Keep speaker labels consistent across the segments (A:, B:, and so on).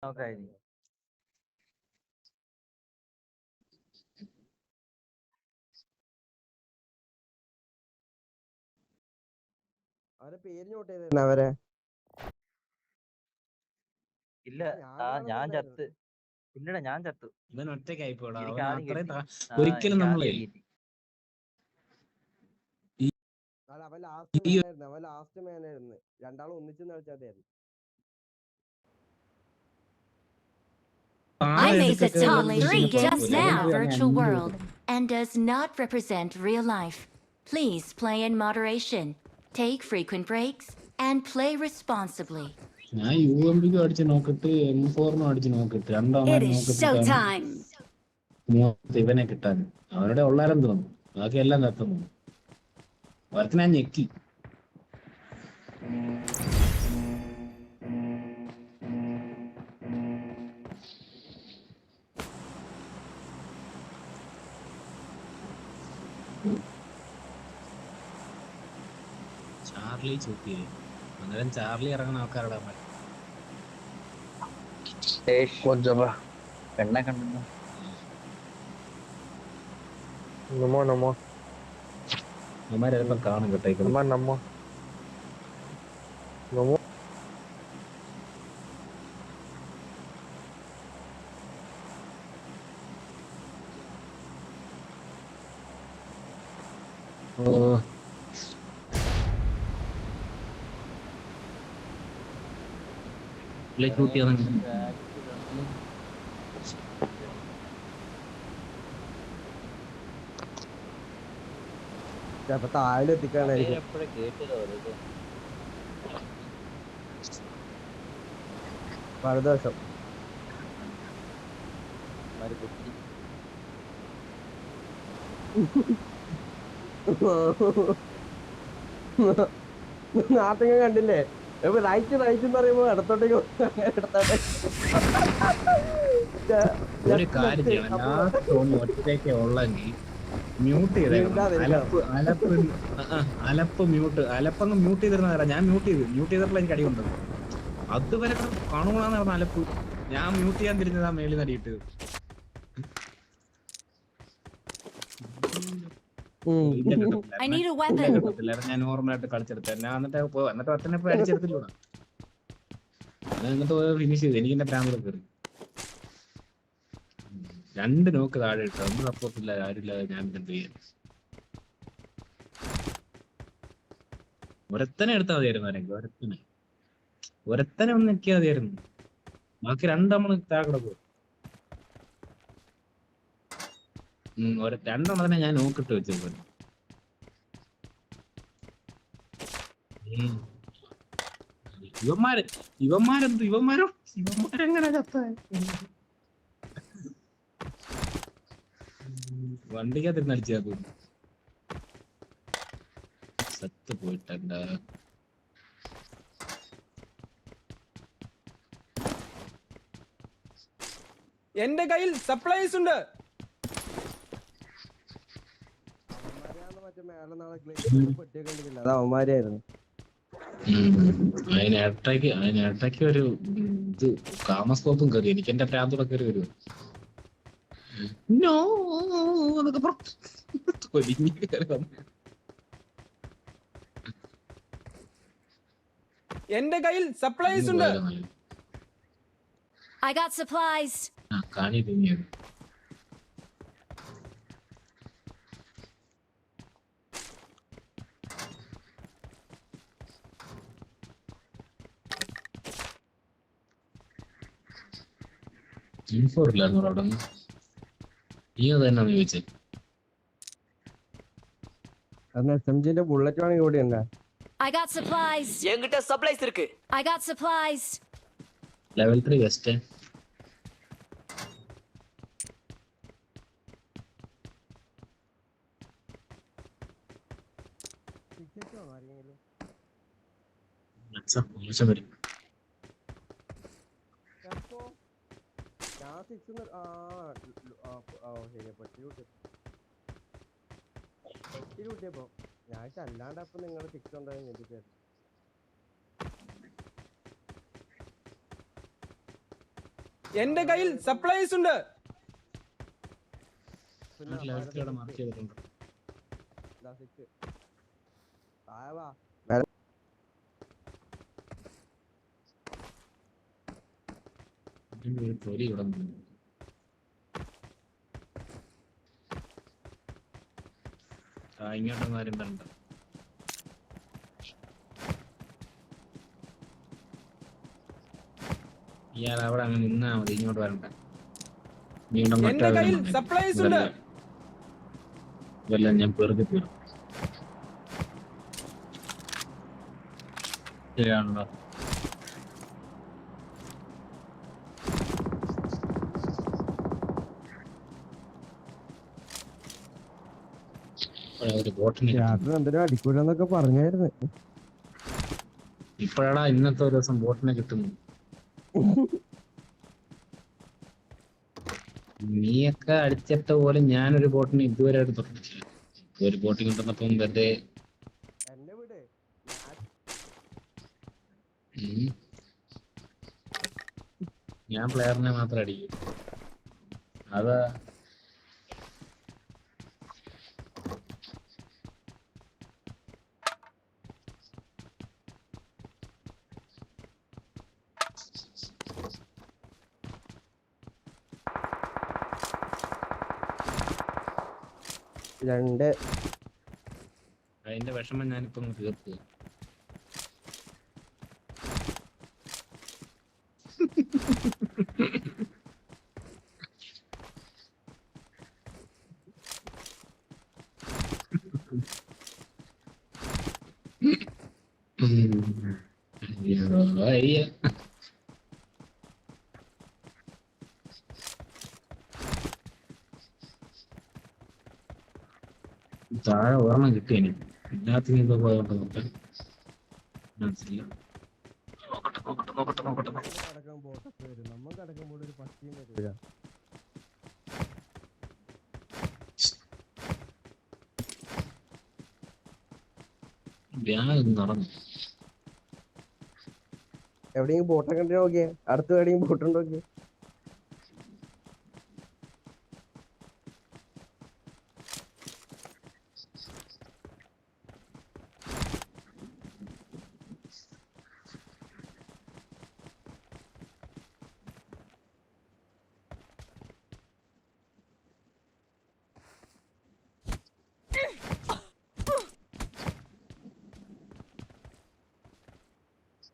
A: നോക്കായിരിക്കും.
B: അവരെ പേര് നോട്ട് ചെയ്തേ അവരെ.
A: ഇല്ല ഞാൻ ചത്ത്. ഇല്ലടാ ഞാൻ ചത്തു.
C: ഇവൻ ഒറ്റയ്ക്കായി പോടാ.
A: എനിക്ക് ആദ്യം കിട്ടി.
C: ഒരിക്കലും നമ്മളെ
B: അവൻ ലാസ്റ്റ് മാനായിരുന്നു. രണ്ടാളും ഒന്നിച്ചെന്ന് കളിച്ചാൽ
D: I made the top 3 just now. Virtual world and does not represent real life. Please play in moderation. Take frequent breaks and play responsibly.
C: ഞാൻ UMP അടിച്ച് നോക്കിട്ട് M4 അടിച്ച് നോക്കിട്ട് രണ്ടാമത് ഇവനെ കിട്ടാൻ അവരുടെ ഉള്ളാരെന്ന് തോന്നുന്നു. ബാക്കി എല്ലാം കത്തുന്നു. അവർക്ക് ഞാൻ ഞെക്കി. ചാർലി ചൂത്തിയെ അന്നേരം ചാർലി ഇറങ്ങുന്ന ആൾക്കാരുടെ
A: പെണ്ണെ കണ്ടു.
C: അവന്മാരെല്ലാം കാണും കേട്ടേക്കും.
B: ചിലപ്പോ താഴെ എത്തിക്കാനായിരിക്കും. വലതുവശം നാട്ടിങ്ങ കണ്ടില്ലേ? റൈറ്റ് റൈറ്റ് എന്ന് പറയുമ്പോ ഇടത്തോട്ടേക്ക്
C: ഒരു കാര്യം ചെയ്യണം. ഒറ്റയ്ക്ക് ഉള്ളെങ്കിൽ മ്യൂട്ട് ചെയ്തേക്കണം. അലപ്പ് മ്യൂട്ട് അലപ്പങ്ങ് മ്യൂട്ട് ചെയ്തിരുന്ന ഞാൻ മ്യൂട്ട് ചെയ്തിട്ടുള്ള എനിക്ക് അടിയുണ്ട്. അതുവരെ കാണുമ്പോഴാന്ന് പറഞ്ഞ അലപ്പ്. ഞാൻ മ്യൂട്ട് ചെയ്യാൻ തിരിഞ്ഞതാ മേളിൽ നടിയിട്ട്. ഞാൻ നോർമലായിട്ട് കളിച്ചെടുത്ത എന്നിട്ട് ഒറ്റനെ പോയി അടിച്ചെടുത്തില്ലൂടാ. എന്നിട്ട് ഫിനിഷ് ചെയ്തു. എനിക്ക് എന്റെ പ്രാന്തിലൊക്കെ കയറി. 2 നോക്ക് താഴെ ഇട്ടു. ഒന്നും സപ്പോർട്ടില്ല, ആരുമില്ലാതെ ഞാൻ എന്ത് ചെയ്യാൻ? ഒരുത്തനെ എടുത്താൽ മതിയായിരുന്നു. ആരെങ്കിലും ഒരുത്തനെ ഒന്ന് നിൽക്കിയാൽ മതിയായിരുന്നു. ബാക്കി 2 നമ്മൾ താഴെ പോകും. 2 തന്നെ ഞാൻ നോക്കിട്ട് വെച്ചത്. ഇവന്മാരെങ്ങനെ ചത്ത വണ്ടിക്കകത്തിരുന്ന് അടിച്ചാ സത്ത് പോയിട്ടണ്ട.
E: എന്റെ കയ്യിൽ സപ്ലൈസ് ഉണ്ട്.
B: അത് അവന്മാരായിരുന്നു.
C: അതിനിടയ്ക്ക് ഒരു ഇത് കാമസ്കോപ്പും കയറി. എനിക്ക് എന്റെ പ്രാന്തൂടെ കയറി വരുമോ?
E: എന്റെ കയ്യിൽ സപ്ലൈസ് ഉണ്ട്.
D: I got supplies.
C: കാണി തിങ്ങിയത്. ഇല്ലായിരുന്നു അവിടെ. നീ അത് തന്നെയാണ് ചോദിച്ചത്.
B: SMG ബുള്ളറ്റ് വേണമെങ്കിൽ കൂടി ഉണ്ട്.
D: I got supplies.
E: എൻകിட்ட സപ്ലൈസ് இருக்கு.
D: I got supplies.
C: Level 3 west.
B: ഞാൻ അല്ലാണ്ട് അപ്പൊ നിങ്ങൾ 6 ഉണ്ടായി ചിന്തിച്ചായിരുന്നു.
E: എന്റെ കയ്യിൽ സപ്ലൈസ് ഉണ്ട്.
C: മാർക്ക് ചെയ്തിട്ടുണ്ട്. തൊലി ഇവിടെ ഇങ്ങോട്ടൊന്നും ആരും വരണ്ട. ഇയാൾ അവിടെ അങ്ങ് നിന്നാ മതി, ഇങ്ങോട്ട് വരണ്ട.
E: എന്റെ കയ്യിൽ സപ്ലൈസ് ഉണ്ട്.
C: ഇതെല്ലാം ഞാൻ പെറുക്കി തീർക്കും. ശരിയാണല്ലോ. ഒരു ബോട്ടിന്
B: അടിക്കൂലെന്നൊക്കെ പറഞ്ഞായിരുന്നു.
C: ഇപ്പോഴാടാ ഇന്നത്തെ ഒരു ദിവസം ബോട്ടിനെ കിട്ടുന്നു. നീയൊക്കെ അടിച്ചിട്ട പോലെ ഞാനൊരു ബോട്ടിന് ഇതുവരെ ആയിട്ട് തൊട്ടിട്ടില്ല. ഒരു ബോട്ട് കിട്ടുന്നപ്പം വെറുതെ ഞാൻ പ്ലെയറിനെ മാത്രം അടിക്കും. അതാ അതിന്റെ വിഷമം ഞാനിപ്പോ തീർത്തു. താഴെ ഓർമ്മ കിട്ടിയ എല്ലാത്തിനും എന്തോ പോയോണ്ട് മനസ്സില്ല. നോക്കട്ടെ. നടന്നു
B: എവിടെയെങ്കിലും ബോട്ടൊക്കെ കണ്ടു നോക്കിയേ. അടുത്ത് എവിടെയെങ്കിലും ബോട്ടുണ്ടോ നോക്കിയേ.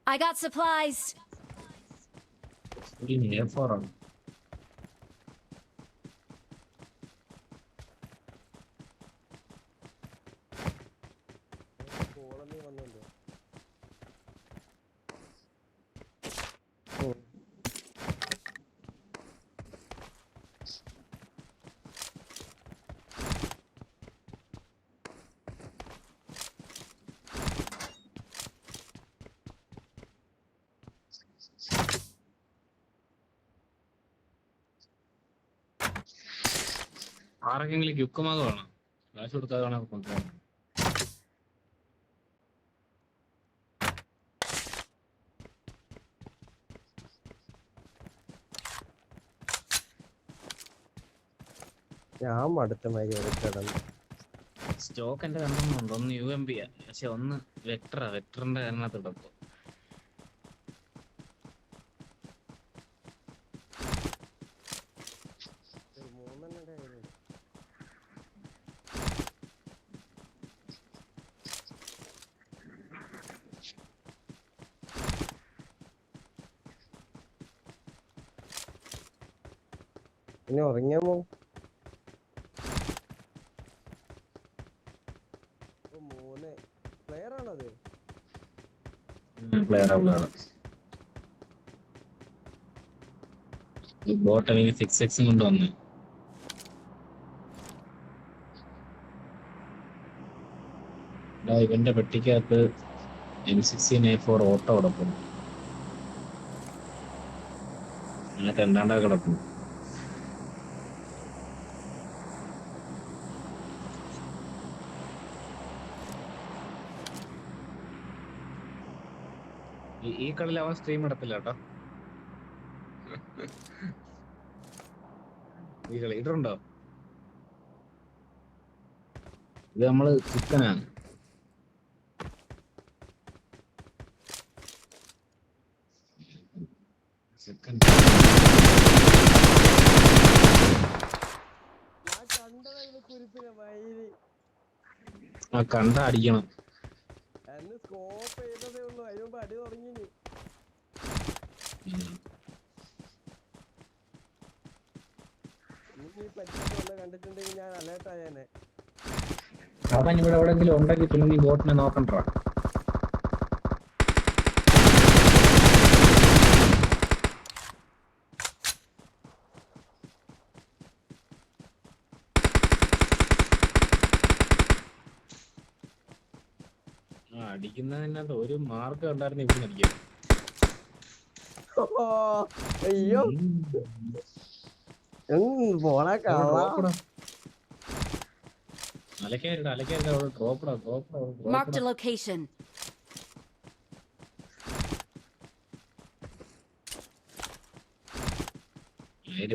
D: I got supplies.
C: A4 ആണ്. ആർക്കെങ്കിലും യുക്കമാക വേണം, കാശ് കൊടുക്കാതെ വേണം കൊണ്ടുപോകാൻ.
B: ഞാൻ മടുത്തമായി
C: സ്റ്റോക്ക് എന്റെ രണ്ടെണ്ണമുണ്ട്. ഒന്ന് UMP പക്ഷെ ഒന്ന് വെക്ടറിന്റെ അതിനകത്ത് ഇടപ്പോ.
B: പിന്നെ ഉറങ്ങിയാമോ? പ്ലെയർ ആണത്.
C: ബോട്ട് എനിക്ക് 6x കൊണ്ട് വന്നു. ഇവന്റെ പെട്ടിക്കകത്ത് M16A4 ഓട്ടോ കിടക്കുന്നു. അതിനകത്ത് എന്താണ്ടാ കിടക്കുന്നു. ഈ കളിയിൽ അവൻ സ്ട്രീം എടുത്തില്ല കേട്ടോ. ഈ ലീഡറുണ്ടോ? ഇത് നമ്മള് ചിക്കനാണ്. ചിക്കൻ ആ കണ്ട അടിക്കണം.
B: സ്കോപ്പ് ചെയ്തതേ ഉള്ളൂ, അതിന് മുമ്പ് അടി തുടങ്ങി. നീ പറ്റില്ല കണ്ടിട്ടുണ്ടെങ്കിൽ ഞാൻ അലേർട്ടായേനെ.
C: അവൻ ഇവിടെ എവിടെയെങ്കിലും ഉണ്ടെങ്കിൽ പിന്നെ നീ ബോട്ടിനെ നോക്കണ്ട. അടിക്കുന്നതിനകത്ത് ഒരു മാർഗം ഉണ്ടായിരുന്നു ഇവിടെ അടിക്കാൻ.
B: അയ്യോ
D: Marked a location.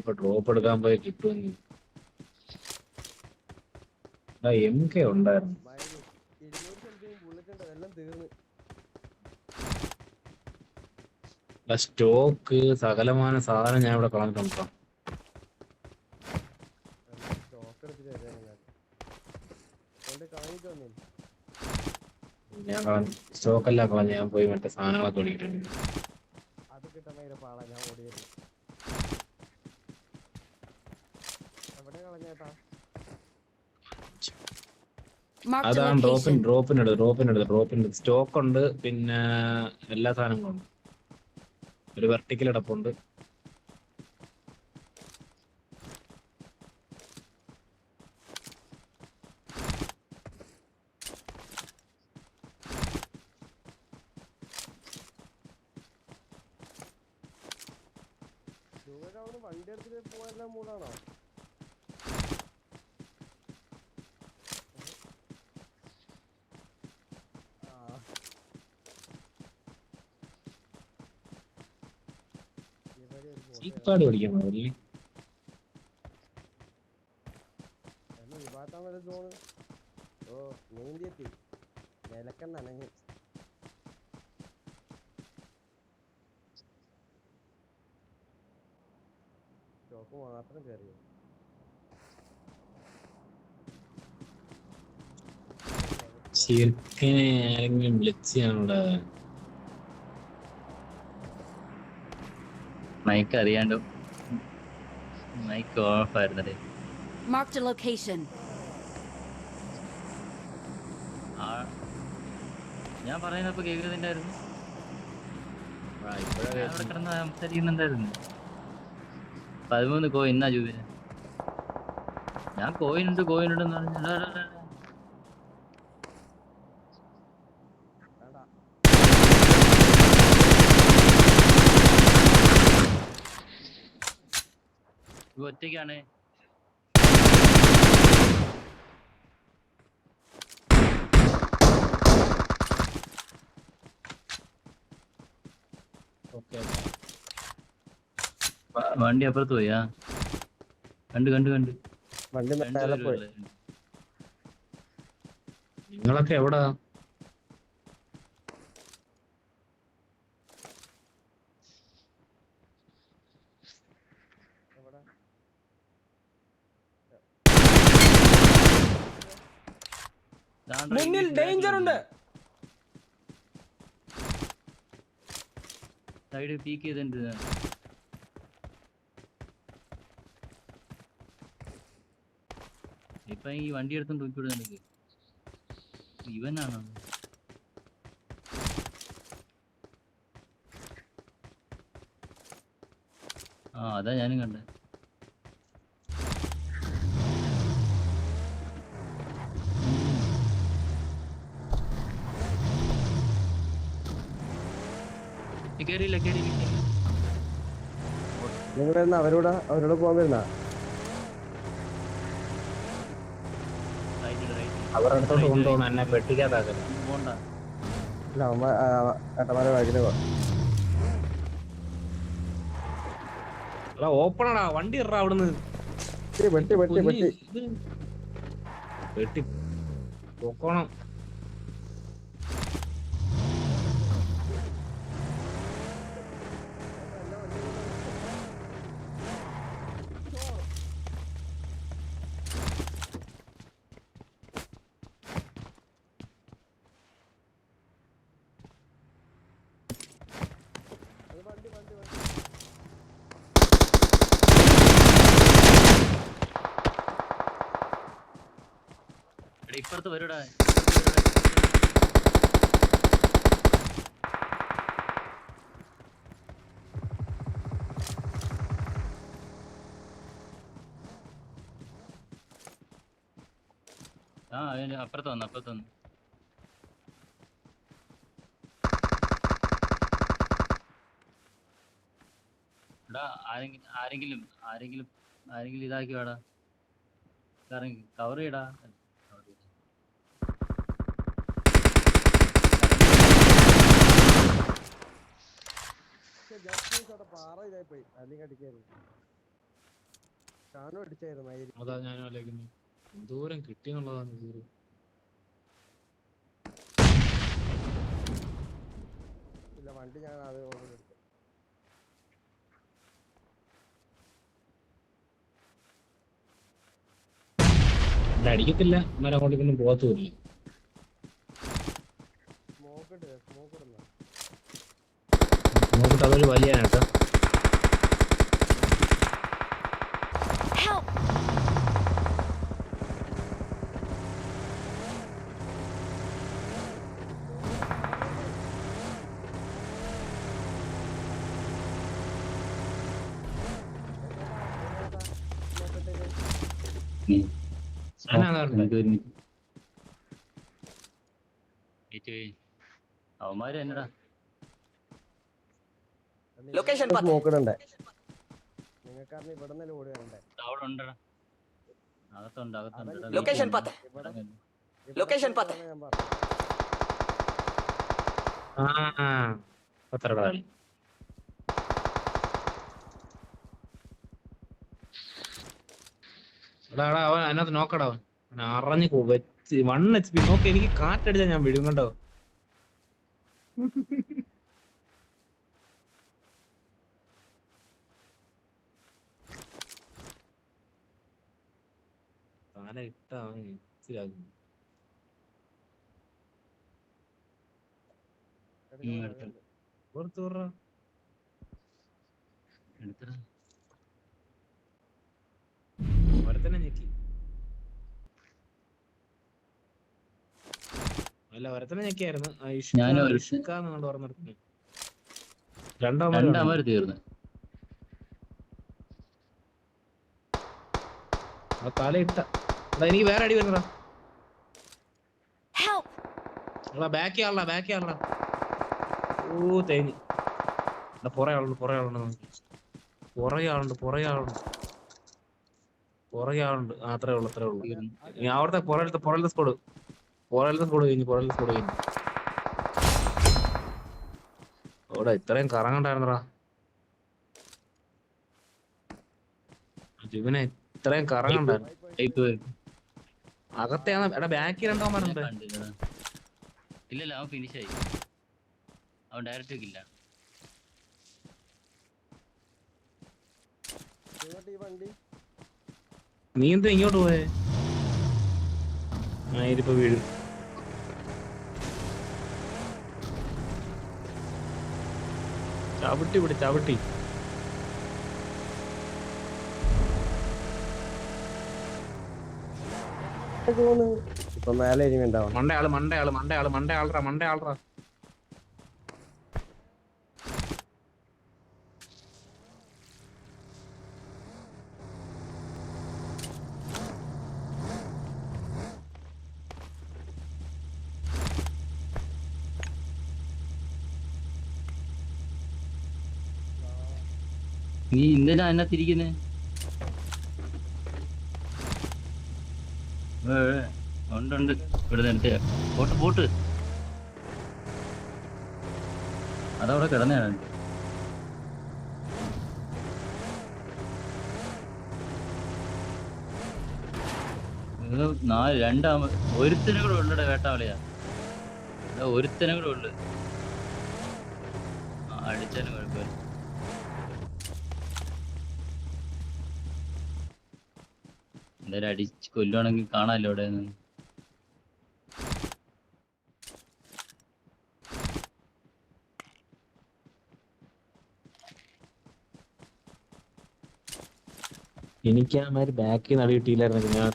C: ഇപ്പൊ ഡ്രോപ്പ് എടുക്കാൻ പോയി കിട്ടുമെന്ന്. MK ഉണ്ടായിരുന്നു. സ്റ്റോക്ക് സകലമാന സാധനം ഞാൻ ഇവിടെ കളഞ്ഞിട്ടുണ്ടോ? ഞാൻ കളഞ്ഞു സ്റ്റോക്കെല്ലാം കളഞ്ഞു. ഞാൻ പോയി മറ്റേ സാധനങ്ങളൊക്കെ ഓടിയിട്ടുണ്ട്. അതാണ് ഡ്രോപ്പിനെടുത്ത് സ്റ്റോക്ക് ഉണ്ട്, പിന്നെ എല്ലാ സാധനങ്ങളും ഉണ്ട്. ഒരു വെർട്ടിക്കൽ അടപ്പുണ്ട്.
B: വണ്ടി എടുത്തിട്ട് പോകാൻ മൂടാണോ?
C: ചീപ്പാട് പഠിക്കാൻ പാടില്ലേ?
B: ഓ നീന്തിയെത്തി നിലക്കണ്ണനങ്ങി. സ്റ്റോക്ക് മാത്രം കയറിയോ?
C: ശരിക്കിനെ ആരെങ്കിലും വിളിച്ചാണോടാ?
A: മൈക്ക് അറിയാണ്ടോ? മൈക്ക് ഓഫ് ആയിരുന്നല്ലേ?
D: Marked a location.
A: ഞാൻ പറയുന്നപ്പോ കേൾക്കുന്നുണ്ടായിരുന്നു. അവിടെ കിടന്ന് സംസാരിക്കുന്നുണ്ടായിരുന്നു. 13 കോയിൻ എന്നാ ജൂബിന്. ഞാൻ കോയിനുണ്ട് എന്ന് പറഞ്ഞു. ഒറ്റയ്ക്കാണ്. വണ്ടി അപ്പുറത്ത് പോയാ? കണ്ട്
B: വണ്ടി മേലെ പോയി.
C: നിങ്ങളൊക്കെ എവിടാ?
E: മുന്നിൽ ഡേഞ്ചർ ഉണ്ട്.
A: സൈഡ് പീക്ക് ചെയ്തിട്ടുണ്ട്. ഇപ്പൊ ഈ വണ്ടി എടുത്തോണ്ട് പോയിക്കൂടെ നിനക്ക്? ഇവനാണോ? അതാ ഞാനും കണ്ടേ. കേറിയില്ല.
B: നിങ്ങൾ അവരോട് പോകാൻ വരുന്ന
C: അവരുടെ അടുത്തോട്ട് കൊണ്ടുപോകണം. എന്നെ പെട്ടിക്കാതാക്കരുത്.
A: പോണ്ട.
B: ഇല്ല അമ്മ ഏട്ടന്മാരെ വഴിന് പോ.
C: ഓപ്പണാടാ വണ്ടി ഇറ അവിടുന്ന്
B: വെട്ടി വെട്ടി വെട്ടി
C: വെട്ടി പൊക്കോണം.
A: ഇപ്പുറത്ത് വരൂടാ. അപ്പുറത്ത് വന്നു. എടാ ആരെങ്കിലും ഇതാക്കി വേടാ, കവർ ചെയ്യടാ.
C: അതാ ഞാനും ആലോചിക്കുന്നു ദൂരം കിട്ടിയെന്നുള്ളതാണ്.
B: വണ്ടി ഞാൻ അത് എടുത്തു.
C: അടിക്കത്തില്ല എന്നാലും അങ്ങോട്ടേക്കൊന്നും പോകത്തുമില്ല. നോക്കിട്ട് അതൊരു വലിയ കേട്ടോ.
A: അവന്മാര് എന്നടാ
B: ലൊക്കേഷൻ നോക്കണണ്ടേ? നിങ്ങൾക്ക് ഇവിടെ ഓടി വരണ്ടേ?
A: അവിടെ ഉണ്ടടാ, അകത്തുണ്ട്.
B: ലൊക്കേഷൻ
C: അവൻ അതിനകത്ത് നോക്കടാ. അവൻ അറിഞ്ഞു വെച്ച് 1 HP നോക്കി. എനിക്ക് കാറ്റടിച്ചാ ഞാൻ വിടും കണ്ടോ. തല ഇട്ടാ മനസ്സിലാകും. ഒരുത്തനെ ഞെക്കി. അല്ല ഒരുത്തനെ ഞെക്കിയായിരുന്നു.
A: രണ്ടാമത് തീർന്നു.
C: തല ഇട്ട എനിക്ക് വേറെ അടി വരുന്നടാ. ബാക്കി ആളാ. ഓ തേഞ്ഞ്. പുറകെ ആളുണ്ട്. അത്രേ ഉള്ളു. അവിടുത്തെ പുറകിലത്തെ സ്കോഡ് കഴിഞ്ഞു. അവിടെ ഇത്രയും കറങ്ങണ്ടായിരുന്നടാ ജീവനെ. ഇത്രയും കറങ്ങണ്ടായിരുന്നു. അകത്തെയാണ്. എടാ ബാക്കി രണ്ടാമനുണ്ട്.
A: ഇല്ലല്ല, അവൻ ഫിനിഷായി. അവൻ ഡയറക്റ്റ് ഇല്ല.
C: നീ എന്താ ഇങ്ങോട്ട് പോയേ? ഇതിപ്പോ വീഴും. ചവിട്ടി
B: ഇപ്പൊ മേലെ ഉണ്ടാവും.
C: മണ്ടയാളറാ.
A: നീ എന്തിനാ എന്നെ തിരിക്കുന്നേ? ഉണ്ട് ഇവിടെ നേരത്തെ പോട്ട് അതവിടെ കിടന്നാണ്. ഒരുത്തനും കൂടെ ഉള്ളടെ വേട്ടാവളിയാ, ഒരുത്തനും കൂടെ ഉള്ളു. അടിച്ചാലും കുഴപ്പമില്ല. എന്തായാലും അടിച്ച് കൊല്ലുവാണെങ്കിൽ കാണാമല്ലോ ഇവിടെ നിന്ന്.
F: എനിക്ക് ആ മാതിരി ബാക്കിൽ നടി കിട്ടിയില്ലായിരുന്നു, ഞാൻ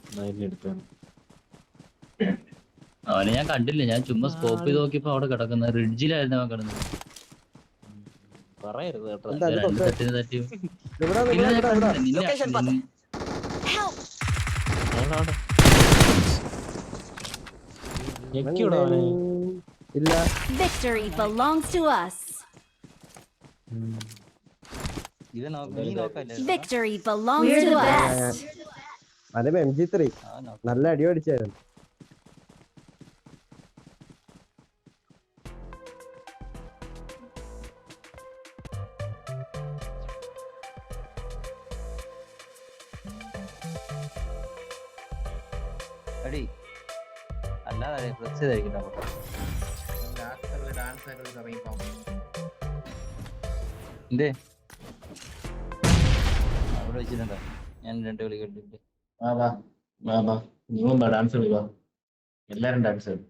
F: എടുത്താണ്.
A: അവനെ ഞാൻ കണ്ടില്ല, ഞാൻ ചുമ്മാ സ്കോപ്പ് ചെയ്ത് നോക്കിയപ്പോ അവിടെ കിടക്കുന്ന റിഡ്ജിലായിരുന്നു അവൻ കിടന്നത്.
F: പറയരുത് കേട്ടോ.
B: എന്താ ഇത്
A: രണ്ട്
B: തൊട്ട്?
A: തട്ടിന് തട്ടി.
B: ഇവിടെ
A: ഇല്ല, ഞാൻ
B: ഇവിടെ
A: കണ്ടില്ല.
D: Location
A: നിന്നെ
D: Help!
F: ഞെക്കിവിടെ അവനെ.
B: ഇല്ല.
D: Victory belongs to us.
A: ഇത് നീ നോക്കല്ലേ.
D: Victory belongs to us.
B: അതെ MG3 നല്ല അടി അടിച്ചായിരുന്നു.
A: അടി അല്ലാതെ പ്രസ് ചെയ്തായിരിക്കും. എന്തേ അവിടെ വെച്ചിട്ടുണ്ടോ? ഞാൻ 2 കളി കണ്ടിട്ടുണ്ട്.
F: നിങ്ങളും ഡാൻസ് കളിക്കുക, എല്ലാരും ഡാൻസ് കളി.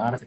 F: ആടെ